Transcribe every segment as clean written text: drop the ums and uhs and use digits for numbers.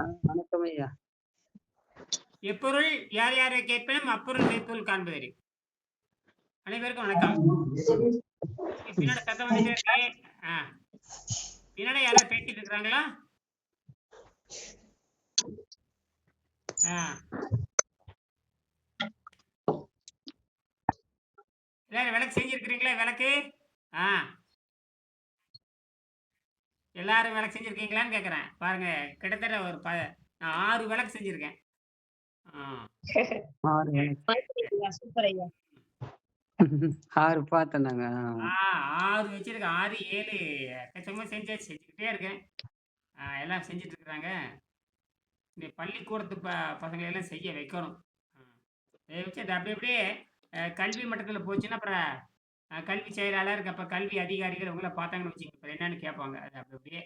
வணக்கம் ஐயா. எப்பொருள் யார் யாரை கேட்பினும் அப்பொருள் மெய்ப்பொருள் காண்பதறிவு. அனைவருக்கும் வணக்கம். பின்னாடி சத்தம் வந்துட்டே இருக்கு. ஆ, பின்னாடி யாராவது பேசிட்டு இருக்கிறாங்களா? ஆ, எல்லாரும் விளக்கு செஞ்சிருக்கிறீங்களா? விளக்கு ஆ, எல்லாரும் விளக்கு செஞ்சிருக்கீங்களான்னு கேட்குறேன். பாருங்க, கிட்டத்தட்ட ஒரு நான் 6 விளக்கு செஞ்சிருக்கேன். ஆ, 6 சரி, வணக்கம். சரி, சரி. சூப்பர் ஐயா. 6 பார்த்தேன் நாங்க. 6 வச்சிருக்கேன். 6, 7 எக்கச்சக்கமா செஞ்சாச்சு. செஞ்சுக்கிட்டே இருக்கேன். எல்லாம் செஞ்சுட்டு இருக்கிறாங்க. இந்த பள்ளிக்கூடத்து பசங்களை எல்லாம் செய்ய வைக்கணும். இதை வச்சு அது அப்படி அப்படியே கல்வி மட்டத்தில் போச்சுன்னா அப்புறம் கல்வி செயலாளர் அப்போ கல்வி அதிகாரிகள் இவங்கள பார்த்தாங்கன்னு வச்சுக்கோங்க, அப்புறம் என்னன்னு கேட்பாங்க. அது அப்படி அப்படியே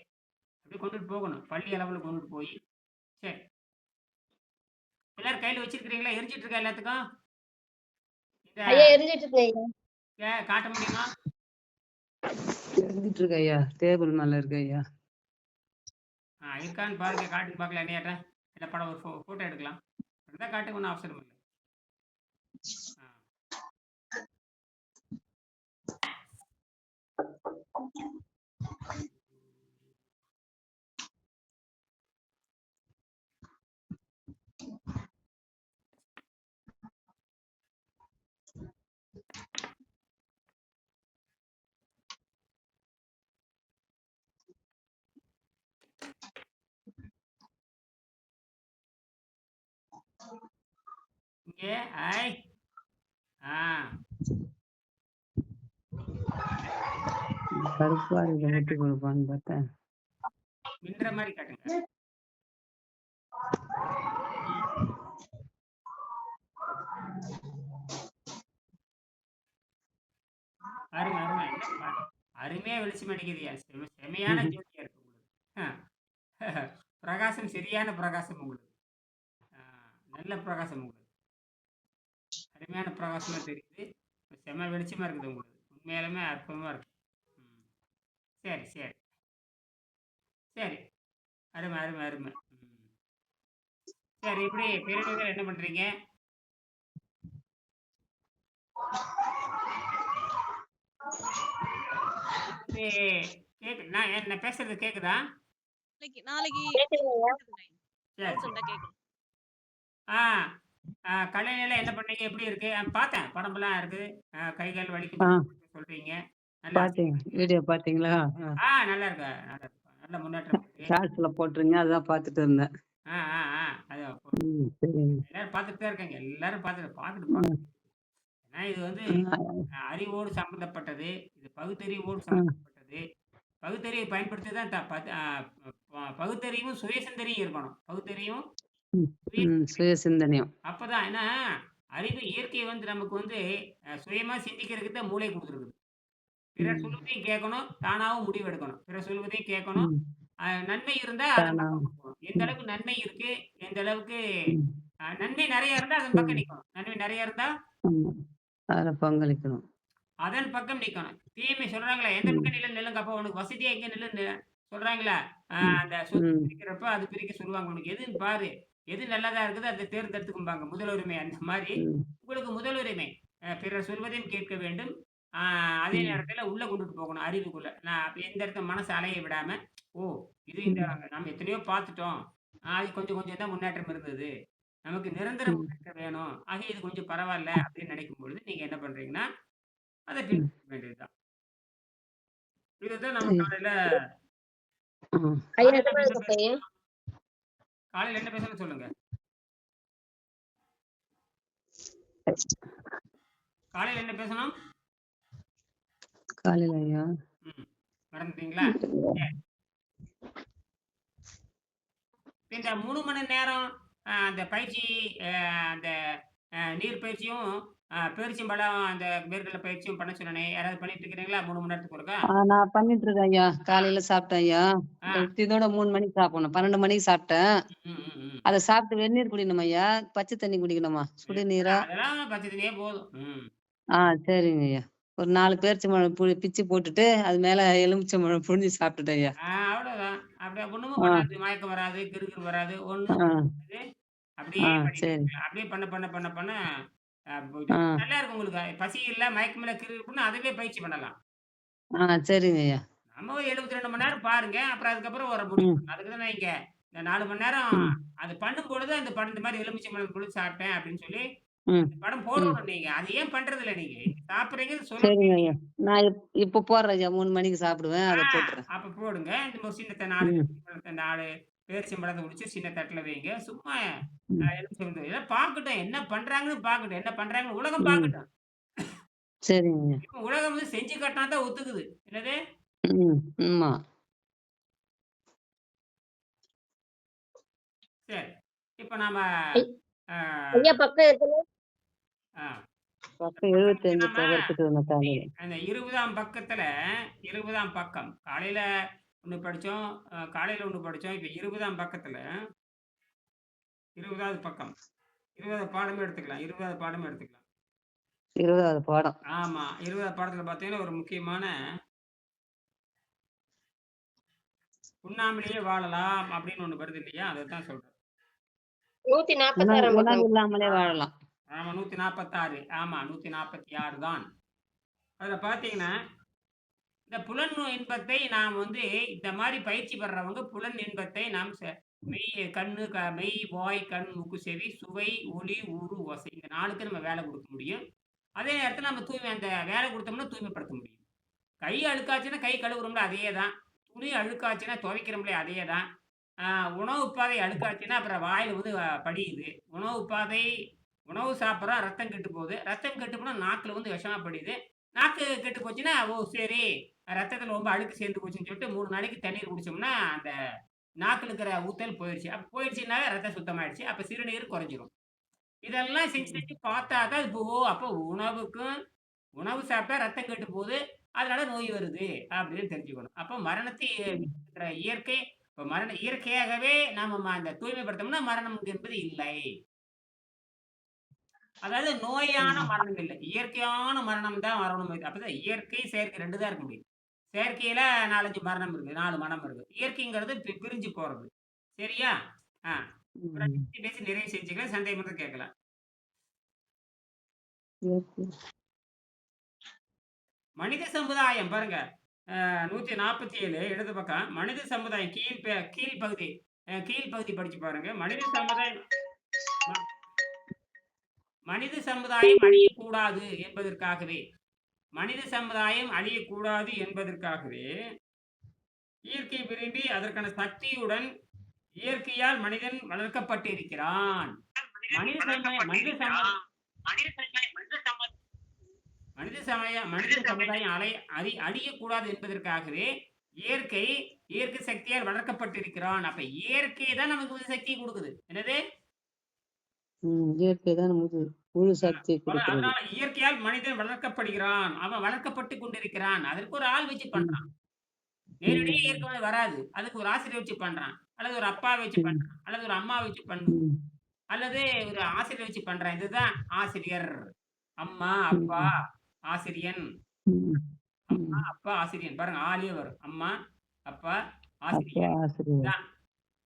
அப்படியே கொண்டுட்டு போகணும், பள்ளி அளவில் கொண்டுட்டு போய். சரி, எல்லாரும் கையில் வச்சிருக்கிறீங்களா? எரிஞ்சிட்டு இருக்கா எல்லாத்துக்கும்? ஐயா எரிஞ்சிட்டு இருக்கு ஐயா. காட்ட முடியுமா? எரிஞ்சிட்டு இருக்கு ஐயா. டேபிள் மேல இருக்கு ஐயா. இருக்கான்னு பாருங்க, காட்டுன்னு பார்க்கல. என்னையாட்ட இல்லை படம் ஒரு ஃபோட்டோ எடுக்கலாம். அப்படிதான் காட்டுக்கு ஒன்றும் அவசரம் இல்லை. இங்கே ஐ கருப்பா இதை வெட்டி கொடுப்பான்னு பார்த்தேன். மின்ற மாதிரி காட்டுங்க. அருமை அருமை அருமையா வெளிச்சம் அடிக்குதுயா. செமையான ஜோதியா இருக்கு உங்களுக்கு. பிரகாசம் சரியான பிரகாசம் உங்களுக்கு. நல்ல பிரகாசம் உங்களுக்கு. அருமையான பிரகாசமா தெரியுது. செம வெளிச்சமா இருக்குது உங்களுக்கு. உண்மையாலுமே அற்புதமா இருக்கு. சரி சரி சரி, அருமை அருமை அருமை. சரி, இப்படி பெரியவர்கள் என்ன பண்றீங்க? நான் என்ன பேசுறது கேக்குதா? நாளைக்கு கலைநிலை என்ன பண்ணீங்க? எப்படி இருக்கு? பார்த்தேன், படமெல்லாம் இருக்கு. கை கால் வலிக்கு சொல்றீங்க. பாத்தீங்க வீடியோ பாத்தீங்களா? நல்லா இருக்கு, நல்லா இருக்கு, நல்ல முன்னேற்றம். ஷார்ட்ஸ்ல போட்டுருங்க, அதான் பார்த்துட்டு இருந்தேன். எல்லாரும் பார்த்துட்டு தான் இருக்காங்க. எல்லாரும் பார்த்துட்டு ஏன்னா இது வந்து அறிவோடு சம்பந்தப்பட்டது. இது பகுத்தறிவோடு சம்பந்தப்பட்டது. பகுத்தறிவை பயன்படுத்தி தான் பகுத்தறிவும் சுயசிந்தனையும் இருக்கணும். பகுத்தறிவும் சுயசிந்தனையும். அப்பதான் ஏன்னா அறிவு இயற்கை வந்து நமக்கு வந்து சுயமா சிந்திக்கிறதுக்கு தான் மூளை கொடுத்துருக்குது. பிறர் சொல்வதையும் கேட்கணும், தானாவும் முடிவு எடுக்கணும். பிறர் சொல்வதையும் கேட்கணும். நன்மை இருந்தா அதன் பக்கம் போகணும். எந்த அளவுக்கு நன்மை இருக்கு, எந்த அளவுக்கு நன்மை நிறைய இருந்தா அதன் பக்கம் நிக்கணும். நன்மை நிறைய இருந்தா பங்களிக்கணும், அதன் பக்கம் நிக்கணும். தீமை சொல்றாங்களா, எந்த பக்கம் நில்லுங்க, அப்ப உனக்கு வசதியா எங்க நில்லு சொல்றாங்களா? அந்த சொத்து பிரிக்கிறப்ப அது பிரிக்க சொல்லுவாங்க. உனக்கு எதுன்னு பாரு, எது நல்லதா இருக்குது அதை தேர்ந்தெடுத்துக்கும்பாங்க. முதல் உரிமை. அந்த மாதிரி உங்களுக்கு முதல் உரிமை பிறர் சொல்வதையும் கேட்க வேண்டும். அதே நேரத்துல உள்ள கொண்டுட்டு போகணும், அறிவுக்குள்ள. நான் எந்த இடத்துல மனசு அலைய விடாம, இது இந்த நம்ம எத்தனையோ பார்த்துட்டோம், அது கொஞ்சம் கொஞ்சம் தான் முன்னேற்றம் இருந்தது, நமக்கு நிரந்தர முன்னேற்றம் வேணும், ஆக இது கொஞ்சம் பரவாயில்ல அப்படின்னு நினைக்கும் பொழுது நீங்க என்ன பண்றீங்கன்னா அதை பின்பற்ற வேண்டியதுதான். இதுதான் நம்ம காலையில என்ன பேசணும் சொல்லுங்க. காலையில என்ன பேசணும்? காலையில ஐயா மறந்துட்டீங்களா? இந்த 3 மணி நேரம் அந்த பயிற்சி, அந்த நீர் பயிற்சியும் பேரிச்சம்பழம் அந்த மேற்கொள்ள பயிற்சியும் பண்ண சொன்னே, யாராவது பண்ணிட்டு இருக்கிறீங்களா? 3 மணி நேரத்துக்கு ஒருக்கா? நான் பண்ணிட்டு இருக்கேன் ஐயா. காலையில சாப்பிட்டேன் ஐயா. இதோட 3 மணிக்கு சாப்பிடணும். 12 மணிக்கு சாப்பிட்டேன். அதை சாப்பிட்டு வெந்நீர் குடிக்கணும் ஐயா. பச்சை தண்ணி குடிக்கணுமா? சுடுநீரா? அதெல்லாம் பச்சை தண்ணியே போதும். சரிங்க ஐயா. ஒரு 4 பேரிச்சம்பழம் பிச்சு போட்டுட்டு அது மேல எலுமிச்சம்பழம் புழிஞ்சு சாப்பிட்டுட்டேன் ஐயா. அவ்வளவுதான். அப்படியே ஒண்ணுமும் ஆ, பண்ணாது. மயக்கம் வராது, கிறுகிறு வராது, ஆ, ஒண்ணும் பண்ணாது. அப்படியே ஆ, பண்ணிட்டே சரி. இருக்கலாம். அப்படியே பண்ண போயிட்டு ஆ, நல்லா இருக்கும் உங்களுக்கு. பசி இல்ல, மயக்கம் இல்ல, கிறுகிறுப்புன்னு அதுவே பயிற்சி பண்ணலாம். ஆ, சரிங்க ஐயா. நம்ம ஒரு 72 மணி நேரம் பாருங்க. அப்புறம் அதுக்கப்புறம் ஒரு முடிவு ம், பண்ணணும். அதுக்கு தான் இங்க இந்த 4 மணி நேரம் ம், அது பண்ணும்பொழுது அந்த இந்த மாரி எலுமிச்சம்பழம் புழிஞ்சு சாப்பிட்டேன் அப்படின்னு சொல்லி ம், அந்த படம் ம். போடணும் நீங்க. அது ஏன் பண்றதில்ல நீங்க? சாப்பிடுறீங்கன்னு சொல்லணும். சரிங்க ஐயா. நான் இப்ப போடுறேன் ஐயா. 3 மணிக்கு சாப்பிடுவேன். ஆ அத போட்டுறேன். அப்ப போடுங்க. இந்த ஒரு சின்ன 4 ம், எலுமிச்சம்பழத்த 4 பேரிச்சம்பழத்த உரிச்சு சின்ன தட்டுல வைங்க. சும்மா ம், எலுமிச்சம்பழத்த இதெல்லாம் பார்க்கட்டும். என்ன பண்றாங்கன்னு பார்க்கட்டும். என்ன பண்றாங்கன்னு உலகம் ம். பார்க்கட்டும். சரிங்க ஐயா. இப்ப உலகம் வந்து செஞ்சு காட்டினா தான் ஒத்துக்குது. என்னது? ம், ஆமா. சரி. இப்ப நாம ஐ- ஆ ஐயா பக்கம் எத்தனை? ஆ பக்கம் பக்கம் வந்து 75 நாம படிச்சுட்டு வந்தேன் காலையில. அந்த 20ஆம் பக்கத்துல 20ஆம் பக்கம். காலையில 1 படிச்சோம். காலையில 1 படிச்சோம். இப்ப 20ஆம் பக்கத்துல 20வது பக்கம். 20வது பாடமே எடுத்துக்கலாம். 20வது பாடமே எடுத்துக்கலாம். 20வது பாடம். ஆமா. 20வது பாடத்துல பார்த்தீங்கன்னா, ஒரு முக்கியமான "உண்ணாமலேயே வாழலாம்" அப்படின்னு ஒண்ணு வருது இல்லையா? அதத்தான் சொல்றேன். 146ஆம் உணவு பக்கம். இல்லாமலே ஆ வாழலாம். ஆமா 146 ஆமா 146 தான். அதுல பார்த்தீங்கன்னா, இந்த புலன் இன்பத்தை நாம் வந்து இந்த மாரி பயிற்சி பெறவங்க புலன் இன்பத்தை நாம் மெய் கண்ணு, மெய், வாய், கண், மூக்கு, செவி, சுவை, ஒளி, ஊறு, ஓசை. இந்த 4க்கு நம்ம வேலை குடுக்க முடியும். அதே நேரத்துல நம்ம அந்த வேலை குடுத்தோம்னா தூய்மைப்படுத்த முடியும். கை அழுக்காச்சுன்னா கை கழுவுறோம்ல அதே தான். துணி அழுக்காச்சுன்னா துவைக்கிறோம்ல அதே தான். ஆ உணவு பாதை அழுக்காச்சுன்னா அப்புறம் வாயில வந்து படியுது. உணவு பாதை உணவு சாப்பிடுறோம் ரத்தம் கெட்டு போகுது. ரத்தம் கெட்டு போனா நாக்குல வந்து விஷமா படியுது. நாக்கு கெட்டு போச்சுன்னா, ஓ சரி ரத்தத்துல ரொம்ப அழுக்கு சேர்ந்து போச்சுன்னு சொல்லிட்டு 3 நாளைக்கு தண்ணீர் குடிச்சோம்னா, அந்த நாக்குல இருக்கிற ஊத்தல் போயிருச்சு. அப்ப போயிருச்சுன்னாவே ரத்தம் சுத்தமாயிடுச்சு. அப்ப சிறுநீர் குறைஞ்சிரும். இதெல்லாம் செஞ்சு ம். செஞ்சு பார்த்தா தான் இப்போ அப்போ உணவு சாப்பிட்டா ரத்தம் கெட்டு போகுது. அதனால நோய் வருது அப்படின்னு தெரிஞ்சுக்கணும். அப்போ மரணத்தை ம். இருக்கிற இயற்கை இப்ப இயற்கையாகவே நாம அந்த தூய்மைப்படுத்தோம்னா மரணம் என்பது இல்லை. அதாவது நோயான ம். மரணம் இல்ல. இயற்கையான மரணம் தான் வரணும். அப்பதான் இயற்கை, செயற்கை 2 தான் இருக்க முடியும். செயற்கையில 4, 5 மரணம் இருக்கு. 4 மரணம் இருக்கு. இயற்கைங்கிறது பிரிஞ்சு போறது. சரியா? ஆ. ஒரு 5 ம். நிமிஷம் பேசி நிறைவு செஞ்சுக்கலாம். சந்தேகம் இருந்தா கேட்கலாம். இயற்கை. மனித சமுதாயம் பாருங்க. 147 இடது பக்கம். மனித சமுதாயம் கீழ் பகுதி. கீழ் பகுதி படிச்சு பாருங்க. ம மனித சமுதாயம் அழியக்கூடாது என்பதற்காகவே மனித சமுதாயம் அழியக்கூடாது என்பதற்காகவே, இயற்கை விரும்பி அதற்கான சக்தியுடன் இயற்கையால் மனிதன் வளர்க்கப்பட்டிருக்கிறான். மனித சமுதாயம் மனித சமுதாயம் அழியக்கூடாது என்பதற்காகவே இயற்கை இயற்கை சக்தியால் வளர்க்கப்பட்டிருக்கிறான். அப்ப இயற்கை தான் நமக்கு வந்து சக்திய குடுக்குது. என்னது? ம். இயற்கை தான் நமக்கு முழு சக்திய குடுக்கிறது. அதனால இயற்கையால் மனிதன் வளர்க்கப்படுகிறான். அவன் வளர்க்கப்பட்டுக் கொண்டிருக்கிறான். அதற்கு ஒரு ஆள் வச்சு பண்றான். ம். நேரடியா ம். இயற்கை வராது. அதுக்கு ஒரு ஆசிரியர் வச்சு பண்றான். அல்லது ஒரு அப்பா வச்சு ம். பண்றான். அல்லது ஒரு அம்மா வச்சு பண்ணுது. ம். அல்லது ஒரு ஆசிரியர் வச்சு பண்றான். இதுதான் ஆசிரியர். அம்மா, அப்பா, ம். ஆசிரியன். ம். அம்மா, ம். அப்பா, ஆசிரியன். பாருங்க ஆலயே வரும். அம்மா, அப்பா, அப்பா ஆசிரியன். ஆசிரியர். இதான்.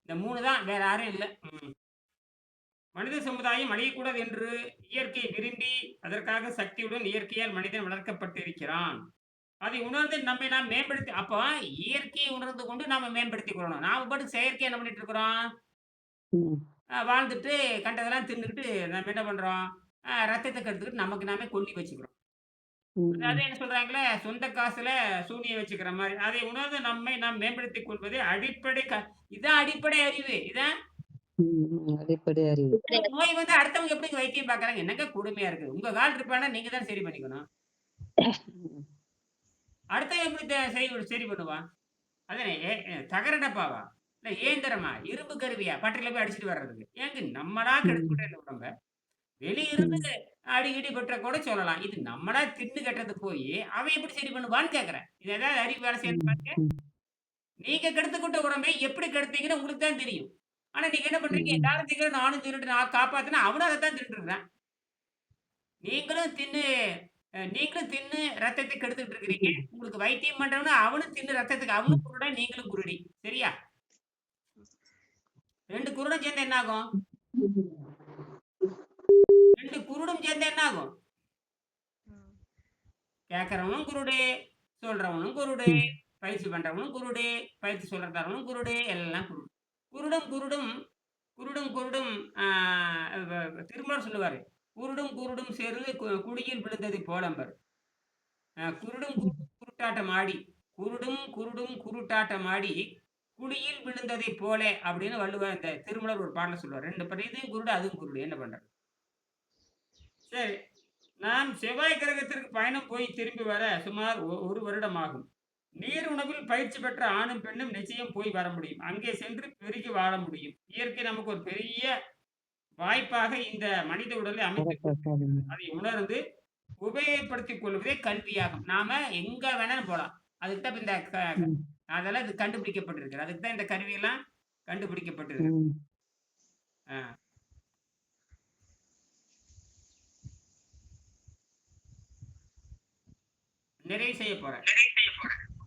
இந்த 3 தான். வேற யாரும் இல்ல. ம். மனித சமுதாயம் அழியக்கூடாது என்று இயற்கை விரும்பி, அதற்காக சக்தியுடன் இயற்கையால் மனிதன் வளர்க்கப்பட்டிருக்கிறான். அதை உணர்ந்து நம்மை நாம் மேம்படுத்தி அப்ப இயற்கையை உணர்ந்து கொண்டு நாம மேம்படுத்திக் கொள்ளணும். நாம பாட்டுக்கு செயற்கையா என்ன பண்ணிட்டு இருக்கிறோம்? ம். வாழ்ந்துட்டு கண்டதெல்லாம் தின்னுகிட்டு நம்ம என்ன பண்றோம்? ரத்தத்த கெடுத்துக்கிட்டு நமக்கு நாமே கொல்லி வச்சுக்கிறோம். அதாவது ம். என்ன சொல்றாங்கல்ல, சொந்த காசுல சூனியம் வச்சுக்கிற மாரி. அதை உணர்ந்து நம்மை நாம் மேம்படுத்திக் கொள்வதே அடிப்படை இதான் அடிப்படை அறிவு. இதான் ம். அடிப்படை அறிவு. ஒரு நோய் வந்து அடுத்தவங்க எப்படி வைத்தியம் பார்க்குறாங்க? என்னங்க கொடுமையா இருக்கு. உங்க கால் இருப்பான்னா நீங்க தான் சரி பண்ணிக்கணும். ம். அடுத்தவன் எப்படி சரி பண்ணுவான்? அதானே தகர டப்பாவா? இல்ல இயந்திரமா? இரும்பு கருவியா? பட்டறையில போய் அடிச்சுட்டு வர்றதுக்கு. ஏங்க நம்மளா கெடுத்துக்கிட்டோம் இந்த உடம்ப. வெளியிருந்து ம். அடி இடி பட்டா கூட சொல்லலாம். இது நம்மளா தின்னு கெட்டது போயி, அவன் எப்படி சரி பண்ணுவான்னு கேட்கிறேன். இது ஏதாவது அறிவு வேலை செய்யுது ம். பாருங்க. ம். நீங்க கெடுத்துக்கிட்ட உடம்பை எப்படி கெடுத்தீங்கன்னு உங்களுக்கு தான் தெரியும். ஆனா நீங்க என்ன பண்றீங்க? ம். எல்லாரும் திங்கிறத நானும் தின்னுட்டு நான் காப்பாத்துனா அவனும் அதத்தான் தின்னுட்டு இருக்கிறான். நீங்களும் தின்னு நீங்களும் தின்னு ரத்தத்த கெடுத்துட்டு இருக்கிறீங்க. ம். உங்களுக்கு வைத்தியம் பண்றவனும் அவனும் தின்னு ரத்தத்துக்கு அவனும் குருடன், நீங்களும் குருடி. சரியா? 2 குருடும் சேர்ந்தா என்ன ஆகும்? 2 குருடும் சேர்ந்தா என்ன ஆகும்? கேட்கறவனும் குருடு, சொல்றவனும் குருடு, பயிற்சி பண்றவனும் குருடு, பயிற்சி சொல்றவனும் குருடு, எல்லாம் குருடு. குருடும் குருடும் குருடும் குருடும் ஆ திருமூலர் சொல்லுவாரு. குருடும் குருடும் சேர்ந்து குழியில் விழுந்தது போலம்பர். குருடும் குருடும் குருட்டாட்டம் ஆடி, குருடும் குருடும் குருட்டாட்டம் ஆடி, குழியில் விழுந்ததைப் போல அப்படின்னு வள்ளுவர் இந்த திருமூலர் ஒரு பாடல்ல சொல்லுவார். 2 பேரும் இதுவும் குருடு, அதுவும் குருடு. என்ன பண்றது? சரி. நான் செவ்வாய் கிரகத்திற்கு பயணம் போய் திரும்பி வர சுமார் 1 வருடம் ஆகும். நீர் உணவில் பயிற்சி பெற்ற ஆணும், பெண்ணும் நிச்சயம் போய் வர முடியும். அங்கே சென்று பெருகி வாழ முடியும். இயற்கை நமக்கு ஒரு பெரிய வாய்ப்பாக இந்த மனித உடலை அமைத்து அதை உணர்ந்து உபயோகப்படுத்திக் கொள்வதே கல்வியாகும். நாம எங்க வேணாலும் போலாம். அதுக்கு தான் இந்த அதெல்லாம் இது கண்டுபிடிக்கப்பட்டிருக்கு. அதுக்கு தான் இந்த கருவியெல்லாம் கண்டுபிடிக்கப்பட்டிருக்கு. ஆ. நிறைவு செய்ய போறேன்.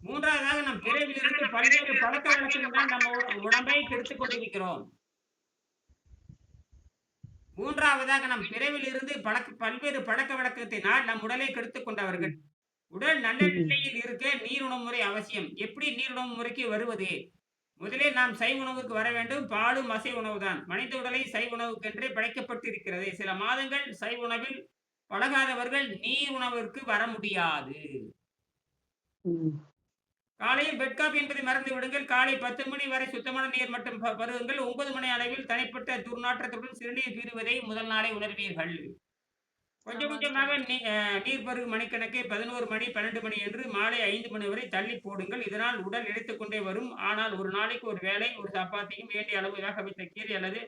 3வதாக நம் பிறவிலிருந்து பல்வேறு பழக்கவழக்கங்களால் நம்ம உடம்பை கெடுத்துக் கொண்டிருக்கிறோம். 3வதாக நம் பிறவிலிருந்து பல்வேறு பழக்கவழக்கத்தினால் நம் உடலை கெடுத்துக் கொண்டவர்கள். உடல் நல்ல நிலையில் இருக்க நீருணவு முறை அவசியம். எப்படி நீருணவு முறைக்கு வருவது? முதலில் நாம் சைவ உணவுக்கு வர வேண்டும். பாலும் அசைவ உணவுதான். மனித உடலை சைவ உணவுக்கென்றே படைக்கப்பட்டிருக்கிறது. சில மாதங்கள் சைவ உணவில் பழகாதவர்கள் நீர் உணவிற்கு வர முடியாது. காலையில் பெட் காபி என்பதை மறந்து விடுங்கள். காலை 10 மணி வரை சுத்தமான நீர் மட்டும் பருகுங்கள். 9 மணி அளவில் தனிப்பட்ட துர்நாற்றத்துடன் சிறுநீர் பீறுவதை முதல் நாளே உணர்வீர்கள். கொஞ்சம் கொஞ்சமாக நீர் பருகு மணிக்கணக்கே 11 மணி 12 மணி என்று மாலை 5 மணி வரை தள்ளி போடுங்கள். இதனால் உடல் இழைத்துக் கொண்டே வரும். ஆனால் ஒரு நாளைக்கு ஒரு வேளை ஒரு சப்பாத்தியும் வேண்டிய அளவு வேக வைத்த கீரை அல்லது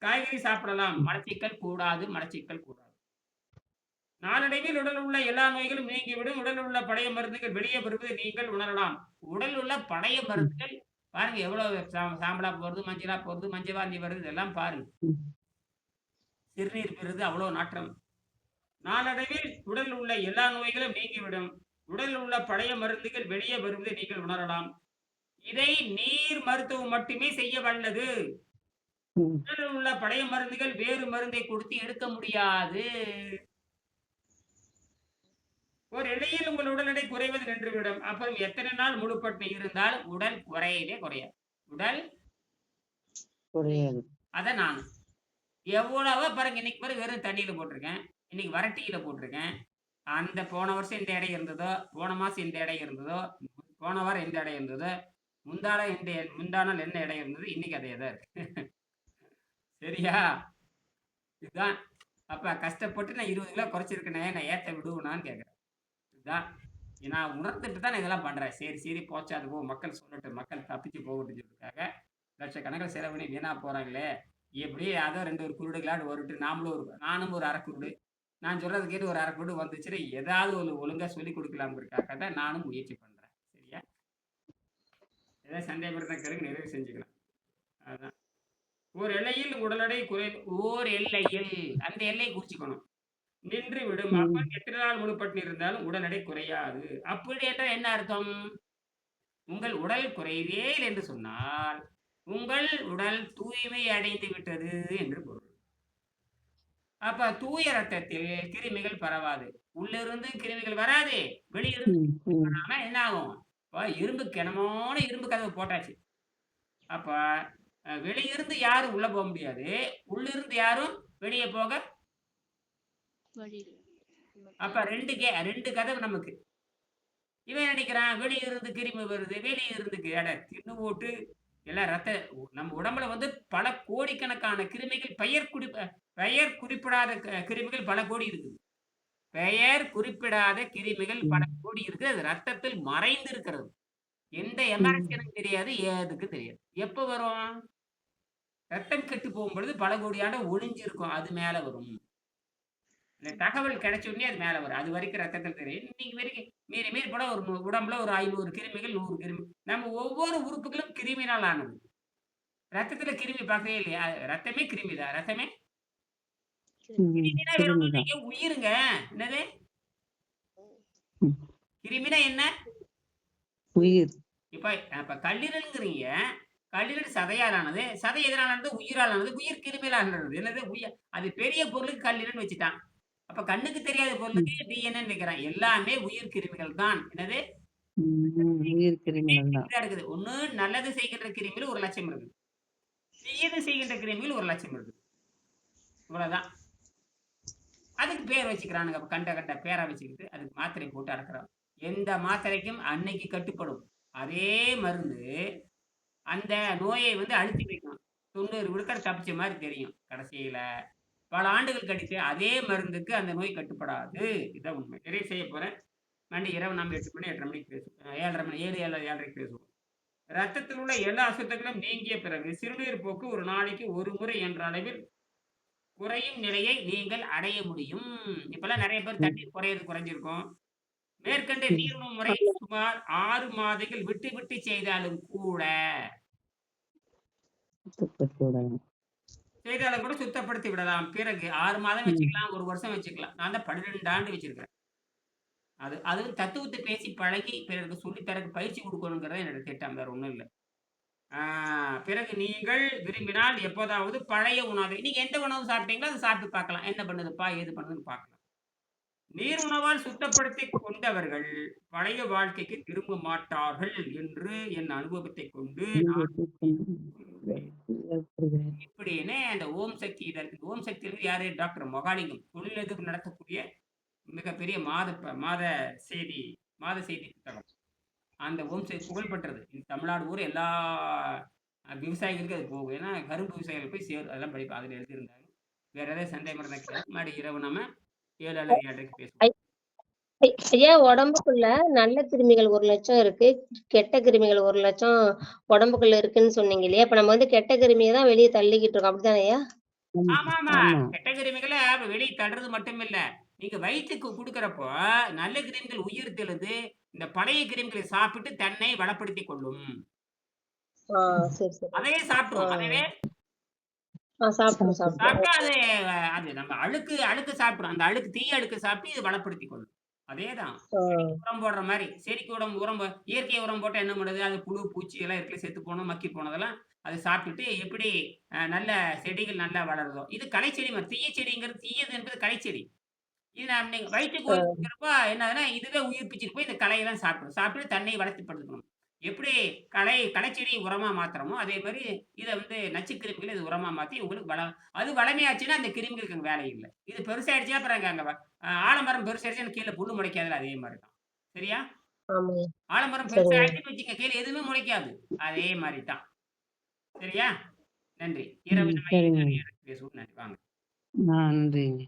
காய்கறி சாப்பிடலாம். மலச்சிக்கல் கூடாது. நாளடைவில் உடல் உள்ள எல்லா நோய்களும் நீங்கிவிடும். உடல் உள்ள பழைய மருந்துகள் வெளியே வருவதை நீங்கள் உணரலாம். உடல் உள்ள பழைய மருந்துகள் பாருங்க எவ்வளவு சாம்பலா போறது, மஞ்சளா போறது, மஞ்சள் வாந்தி வருது, இதெல்லாம் பாருங்க. சிறுநீர் பெறுது, அவ்வளவு நாற்றம். நாளடைவில் உடல் உள்ள எல்லா நோய்களும் நீங்கிவிடும். உடல் உள்ள பழைய மருந்துகள் வெளியே வருவதை நீங்கள் உணரலாம். இதை நீர் மருத்துவம் மட்டுமே செய்ய வல்லது. உடலில் உள்ள பழைய மருந்துகள் வேறு மருந்தை கொடுத்து எடுக்க முடியாது. ஒரு எல்லையில் உங்கள் உடல் எடை குறைவது நின்றுவிடும். அப்புறம் எத்தனை நாள் முழுப்பட்டு இருந்தால் உடல் குறையவே குறையாது. உடல் குறையாது. அத நான் எவ்வளவோ பாருங்க, இன்னைக்கு பாருங்க வெறும் தண்ணியில போட்டிருக்கேன். இன்னைக்கு வரட்டியில போட்டிருக்கேன். அந்த போன வருஷம் இந்த எடை இருந்ததோ, போன மாசம் இந்த எடை இருந்ததோ, போன வாரம் எந்த எடை இருந்ததோ, முந்தானால் என்ன எடை இருந்தது, இன்னைக்கு அதே தான் இருக்கு. சரியா? இதுதான். அப்ப கஷ்டப்பட்டு நான் 20 கிலோ குறைச்சிருக்கேனே, நான் ஏத்த விடுவேனான்னு கேட்கிறேன். இதுதான் நான் உணர்ந்துட்டு தான் நான் இதெல்லாம் பண்றேன். சரி போச்சா அது போ, மக்கள் சொல்லட்டும், மக்கள் தப்பிச்சு போகட்டும்னு சொல்றதுக்காக லட்சக்கணக்கில் செலவழி வீணா போறாங்களே, எப்படி அதோ 2 குருடுகளாட்டு வருட்டு நானும் ஒரு அரை குருடு, நான் சொல்றது கேட்டு ஒரு அரை குருடு வந்துச்சுன்னா ஏதாவது ஒரு ஒழுங்கா சொல்லி கொடுக்கலாம்ங்கிறதுக்காக தான் நானும் முயற்சி பண்றேன். சரியா? ஏதாவது சந்தேகம் இருந்தா கேளுங்க, நிறைவு செஞ்சுக்கலாம். அதுதான் ஒரு எல்லையில் உடல் எடை ஓர் எல்லையில் அந்த எல்லையை குறிச்சுக்கணும். நின்று விடும். அப்ப எத்தனை நாள் முழுப்பட்டு இருந்தாலும் உடல் எடை குறையாது. அப்படி என்றால் என்ன அர்த்தம்? உங்கள் உடல் குறையவே இல்லை என்று சொன்னால் உங்கள் உடல் தூய்மை அடைந்து விட்டது என்று பொருள். அப்ப தூய ரத்தத்தில் கிருமிகள் பரவாது. உள்ளிருந்து கிருமிகள் வராது, வெளியிருந்து வராம என்ன ஆகும்? இரும்பு கிணமான இரும்பு கதவு போட்டாச்சு. அப்ப வெளியிருந்து யாரும் உள்ள போக முடியாது, உள்ளிருந்து யாரும் வெளியே போக. அப்ப 2 கதவு நமக்கு. இவன் நினைக்கிறான் வெளியிருந்து கிருமி வருது, வெளியிருந்து தின்னு போட்டு எல்லாம் நம்ம உடம்புல வந்து பல கோடிக்கணக்கான கிருமிகள், பெயர் குறிப்பிடாத கிருமிகள் பல கோடி இருக்குது. பெயர் குறிப்பிடாத கிருமிகள் பல கோடி இருக்கு. அது ரத்தத்தில் மறைந்து இருக்கிறது. எந்த எமர்ஜென்சியும் தெரியாது, ஏதுக்கு தெரியாது. எப்ப வரும்? ரத்தம் கெட்டு போகும்பொழுது பல கோடியான ஒளிஞ்சு இருக்கும், அது மேல வரும். இந்த தகவல் கிடைச்ச உடனே அது மேல வரும். அது வரைக்கும் ரத்தத்தில் தெரியும். இன்னைக்கு வரைக்கும் மீறி போனா ஒரு உடம்புல ஒரு 500 கிருமிகள், 100 கிருமி. நம்ம ஒவ்வொரு உறுப்புகளும் கிருமினால் ஆனது. ரத்தத்துல கிருமி பார்க்கவே இல்லையா? ரத்தமே கிருமிதான். ரத்தமே கிருமினா வேற ஒண்ணும் இல்லைங்க, உயிருங்க. என்னது கிருமினா? என்ன உயிர். இப்ப கல்லீரல்ங்கிறீங்க. கல்லீரல் சதையால் ஆனது. சதை எதனால் ஆனது? உயிரால் ஆனது. உயிர் கிருமியால் ஆனது. என்னது? அது பெரிய பொருளுக்கு கல்லீரல்னு வச்சுட்டான். அப்ப கண்ணுக்கு தெரியாத பொருளுக்கு ம். டிஎன்ஏன்னு வைக்கிறான். எல்லாமே உயிர் கிருமிகள் தான். என்னது? உயிர் கிருமிகள் தான். தான் இருக்குது. ஒண்ணு நல்லது செய்கின்ற கிருமிகள் 1,00,000 இருக்குது. தீயது செய்கின்ற கிருமிகள் 1,00,000 இருக்குது. இவ்வளவுதான். அதுக்கு பேர் வச்சுக்கிறானுங்க. கண்ட கண்ட பேரா வச்சுக்கிட்டு, அதுக்கு மாத்திரை போட்டு அடக்குறான். எந்த மாத்திரைக்கும் அன்னைக்கு கட்டுப்படும். அதே மருந்து அந்த நோயை வந்து அழுத்தி வைக்கும். 90 விழுக்காடு தப்பிச்ச மாரி தெரியும். கடைசியில பல ஆண்டுகள் கழித்து அதே மருந்துக்கு அந்த நோய் கட்டுப்படாது. இதான் உண்மை. நிறைவு செய்ய போறேன். மறுபடியும் இரவு நாம 8 மணி 8:30 மணிக்கு பேசுவோம். 7:30 மணி 7, 7:30க்கு பேசுவோம். ரத்தத்தில் உள்ள எல்லா அசுத்தங்களும் நீங்கிய பிறகு சிறுநீர் போக்கு ஒரு நாளைக்கு ஒரு முறை என்ற அளவில் குறையும் நிலையை நீங்கள் அடைய முடியும். இப்பல்லாம் நெறைய பேர் ம். தண்ணீர் குறைஞ்சிருக்கும். மேற்கண்ட ம். நீரிழிவு முறை சுமார் 6 மாதங்கள் விட்டு விட்டு செய்தாலும் கூட சுத்தப்படுத்தி விடலாம். பிறகு 6 மாதம் ம். வச்சுக்கலாம், 1 வருஷம் வச்சுக்கலாம். நான் தான் 12 ஆண்டு வச்சிருக்கிறேன். அதுவும் தத்துவத்த பேசி பழகி பிறருக்கு சொல்லி தரக்கு பயிற்சி குடுக்கணுங்கிறது என்னோட திட்டம். வேற ஒண்ணும் இல்ல. ஆ பிறகு நீங்கள் விரும்பினால் எப்போதாவது பழைய உணவை நீங்க எந்த உணவு சாப்பிட்டீங்களோ அத சாப்பிட்டு பார்க்கலாம். என்ன பண்ணுதுப்பா? ஏது பண்ணுதுன்னு பார்க்கலாம். நீர் உணவால் சுத்தப்படுத்திக் கொண்டவர்கள் பழைய வாழ்க்கைக்கு திரும்ப மாட்டார்கள் என்று என் அனுபவத்தைக் கொண்டு நான் இப்படின்னு அந்த ஓம் சக்தி இதற்கு ஓம் சக்தியிலிருந்து யாரு? டாக்டர் மொகாலிங்கம். தொழிலதிபர் நடத்தக்கூடிய மிகப்பெரிய மாத செய்தி புத்தகம். அந்த ஓம் சக்தி புகழ்பெற்றது. தமிழ்நாடு பூரா எல்லா விவசாயிகளுக்கும் அது போகும். ஏன்னா கரும்பு விவசாயிகள் போய் சேரும். அதெல்லாம் படிப்பேன். அதுல எழுதியிருந்தாங்க. வேற ஏதாவது சந்தேகம் இருந்தா கேளுங்க. மறுபடியும் இரவு நாம 7 அல்லது 7:30க்கு பேசுவோம். ஐயா, உடம்புக்குள்ள நல்ல கிருமிகள் 1,00,000 இருக்கு. கெட்ட கிருமிகள் 1,00,000 உடம்புக்குள்ள இருக்குன்னு சொன்னீங்க இல்லையா? அப்ப நம்ம வந்து கெட்ட கிருமிய தான் வெளிய தள்ளிக்கிட்டு இருக்கோம். அப்படித்தானய்யா? ஆமாமா. ஆமா. கெட்ட கிருமிகள வெளிய தள்ளுறது மட்டும் இல்ல. நீங்க வயிற்றுக்கு குடுக்குறப்போ, நல்ல கிருமிகள் உயிர் தெழுது, இந்த பழைய கிருமிகளை சாப்பிட்டு தன்னை வளப்படுத்திக் கொள்ளும். ஆ, சரி, சரி. அதையே சாப்பிட்டுரும். அதவே சாப்பிட்டுரும். சாப்பிட்டா அது அது நம்ம அழுக்கு சாப்பிடும். அந்த தீய அழுக்கு சாப்பிட்டு இது வளப்படுத்திக் கொள்ளும். அதேதான். உரம் போடுற மாரி. செடிக்கு உரம் இயற்கை உரம் போட்டா என்ன பண்ணுது? அது புழு, பூச்சி எல்லாம் இருக்குல்ல செத்து போனோம், மக்கி போனதெல்லாம் அது சாப்பிட்டுட்டு எப்படி நல்ல செடிகள் நல்லா வளருதோ. இது களைச்செடி மாரி. தீய செடிங்கிறது தீயது என்பது களைச்செடி. இது நீங்க வயிற்றுக்கு குடுக்குறப்ப என்னதுன்னா, இதுவே உயிர்ப்பிச்சுட்டு போய் இந்த களையெல்லாம் சாப்பிடும். சாப்பிட்டு தன்னை வளர்ச்சிப்படுத்திக்கணும். எப்படி களைச்செடிய உரமா மாத்துறோமோ, அதே மாரி இத வந்து நச்சுக்கிருமிகள இது உரமா மாத்தி உங்களுக்கு அது வளமையாச்சுன்னா அந்த கிருமிகளுக்கு அங்க வேலை இல்ல. இது பெருசாயிடுச்சுன்னா அப்புறம் அங்க ஆலமரம் பெருசாயிடுச்சுன்னா கீழ புல்லு முளைக்காதுல்ல அதே மாரி தான். சரியா? ஆமாங்க. ஆலமரம் சரிங்க. பெருசாயிடுச்சுன்னு வச்சுக்கங்க, கீழ எதுவுமே முளைக்காது. அதே மாரி தான். சரியா? நன்றி. இரவு நம்ம சரிங்க. பேசுவோம். நன்றி. வாங்க. நன்றிங்க.